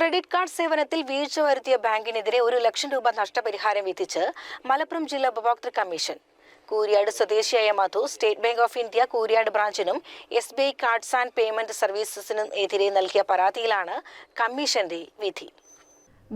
Credit card സേവനത്തിൽ വീഴ്ച വരുത്തിയ ബാങ്കിനെതിരെ 1 ലക്ഷം രൂപ നഷ്ടപരിഹാരം വിധിച്ച് മലപ്പുറം ജില്ലാ ഉപഭോക്തൃ കമ്മീഷൻ. കൂരിയാട് സ്വദേശിയായ Madhu State Bank of India Kooriyad ബ്രാഞ്ചിനും SBI കാർഡ്സ് ആൻഡ് പേയ്മെന്റ് സർവീസസിനും എതിരെ നൽകിയ പരാതിയിലാണ് കമ്മീഷന്റെ വിധി.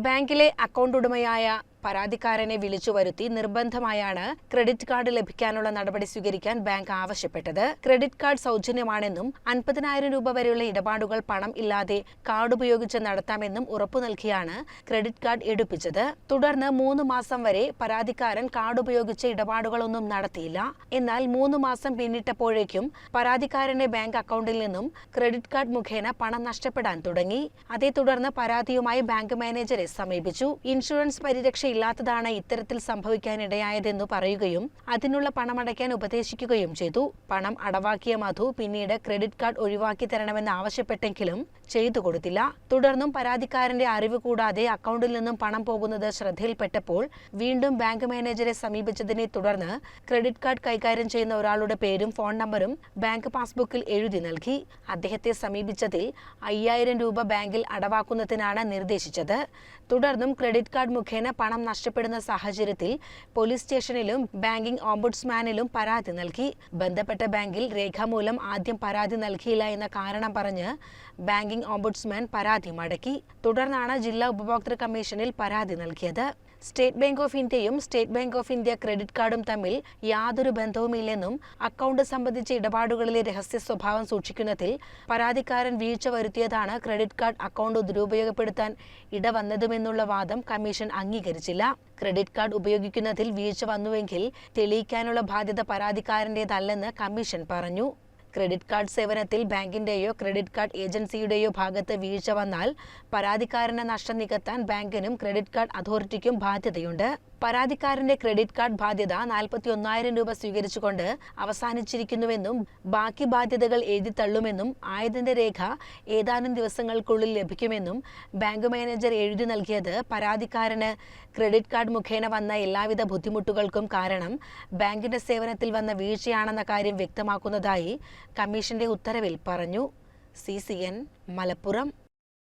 ബാങ്കിലെ അക്കൗണ്ട് ഉടമയായ പരാതിക്കാരനെ വിളിച്ചു വരുത്തി നിർബന്ധമായാണ് ക്രെഡിറ്റ് കാർഡ് ലഭിക്കാനുള്ള നടപടി സ്വീകരിക്കാൻ ബാങ്ക് ആവശ്യപ്പെട്ടത്. ക്രെഡിറ്റ് കാർഡ് സൗജന്യമാണെന്നും 50,000 രൂപ വരെയുള്ള ഇടപാടുകൾ പണം ഇല്ലാതെ കാർഡ് ഉപയോഗിച്ച് നടത്താമെന്നും ഉറപ്പു നൽകിയാണ് ക്രെഡിറ്റ് കാർഡ് എടുപ്പിച്ചത്. തുടർന്ന് 3 മാസം വരെ പരാതിക്കാരൻ കാർഡ് ഉപയോഗിച്ച് ഇടപാടുകളൊന്നും നടത്തിയില്ല. എന്നാൽ 3 മാസം പിന്നിട്ടപ്പോഴേക്കും പരാതിക്കാരന്റെ ബാങ്ക് അക്കൗണ്ടിൽ നിന്നും ക്രെഡിറ്റ് കാർഡ് മുഖേന പണം നഷ്ടപ്പെടാൻ തുടങ്ങി. അതേ തുടർന്ന് പരാതിയുമായി ബാങ്ക് മാനേജരെ സമീപിച്ചു. ഇൻഷുറൻസ് പരിരക്ഷ ഇല്ലാത്തതാണ് ഇത്തരത്തിൽ സംഭവിക്കാനിടയായതെന്നു പറയുകയും അതിനുള്ള പണമടയ്ക്കാൻ ഉപദേശിക്കുകയും ചെയ്തു. പണം അടവാക്കിയ മധു പിന്നീട് ക്രെഡിറ്റ് കാർഡ് ഒഴിവാക്കി തരണമെന്ന് ആവശ്യപ്പെട്ടെങ്കിലും ചെയ്തു കൊടുത്തില്ല. തുടർന്നും പരാതിക്കാരന്റെ അറിവ് കൂടാതെ അക്കൗണ്ടിൽ നിന്നും പണം പോകുന്നത് ശ്രദ്ധയിൽപ്പെട്ടപ്പോൾ വീണ്ടും ബാങ്ക് മാനേജരെ സമീപിച്ചതിനെ തുടർന്ന് ക്രെഡിറ്റ് കാർഡ് കൈകാര്യം ചെയ്യുന്ന ഒരാളുടെ പേരും ഫോൺ നമ്പറും ബാങ്ക് പാസ്ബുക്കിൽ എഴുതി നൽകി. അദ്ദേഹത്തെ സമീപിച്ചതിൽ 5,000 രൂപ ബാങ്കിൽ അടവാക്കുന്നതിനാണ് നിർദ്ദേശിച്ചത്. തുടർന്നും ക്രെഡിറ്റ് കാർഡ് മുഖേന പണം നഷ്ടപ്പെടുന്ന സാഹചര്യത്തിൽ പോലീസ് സ്റ്റേഷനിലും ബാങ്കിംഗ് ഓംബുഡ്സ്മാനിലും പരാതി നൽകി. ബന്ധപ്പെട്ട ബാങ്കിൽ രേഖാമൂലം ആദ്യം പരാതി നൽകിയില്ല എന്ന കാരണം പറഞ്ഞ് ബാങ്കിംഗ് ഓംബുഡ്സ്മാൻ പരാതി മടക്കി. തുടർന്നാണ് ജില്ലാ ഉപഭോക്തൃ കമ്മീഷനിൽ പരാതി നൽകിയത്. സ്റ്റേറ്റ് ബാങ്ക് ഓഫ് ഇന്ത്യയും state Bank of India credit കാർഡും തമ്മിൽ യാതൊരു ബന്ധവുമില്ലെന്നും അക്കൗണ്ട് സംബന്ധിച്ച ഇടപാടുകളിലെ രഹസ്യ സ്വഭാവം സൂക്ഷിക്കുന്നതിൽ പരാതിക്കാരൻ വീഴ്ച വരുത്തിയതാണ് ക്രെഡിറ്റ് കാർഡ് അക്കൗണ്ട് ദുരുപയോഗപ്പെടുത്താൻ ഇടവന്നതുമെന്നുള്ള വാദം കമ്മീഷൻ അംഗീകരിച്ചില്ല. ക്രെഡിറ്റ് കാർഡ് ഉപയോഗിക്കുന്നതിൽ വീഴ്ച വന്നുവെങ്കിൽ തെളിയിക്കാനുള്ള ബാധ്യത പരാതിക്കാരൻ്റേതല്ലെന്ന് കമ്മീഷൻ പറഞ്ഞു. ക്രെഡിറ്റ് കാർഡ് സേവനത്തിൽ ബാങ്കിന്റെയോ ക്രെഡിറ്റ് കാർഡ് ഏജൻസിയുടെയോ ഭാഗത്ത് വീഴ്ച വന്നാൽ പരാതിക്കാരന് നഷ്ടം നികത്താൻ ബാങ്കിനും ക്രെഡിറ്റ് കാർഡ് അതോറിറ്റിക്കും ബാധ്യതയുണ്ട്. പരാതിക്കാരന്റെ ക്രെഡിറ്റ് കാർഡ് ബാധ്യത 41,000 രൂപ സ്വീകരിച്ചുകൊണ്ട് അവസാനിച്ചിരിക്കുന്നുവെന്നും ബാക്കി ബാധ്യതകൾ എഴുതിത്തള്ളുമെന്നും ആയതിന്റെ രേഖ ഏതാനും ദിവസങ്ങൾക്കുള്ളിൽ ലഭിക്കുമെന്നും ബാങ്ക് മാനേജർ എഴുതി നൽകിയത് പരാതിക്കാരന് ക്രെഡിറ്റ് കാർഡ് മുഖേന വന്ന എല്ലാവിധ ബുദ്ധിമുട്ടുകൾക്കും കാരണം ബാങ്കിന്റെ സേവനത്തിൽ വന്ന വീഴ്ചയാണെന്ന കാര്യം വ്യക്തമാക്കുന്നതായി കമ്മീഷന്റെ ഉത്തരവിൽ പറഞ്ഞു. CCN മലപ്പുറം.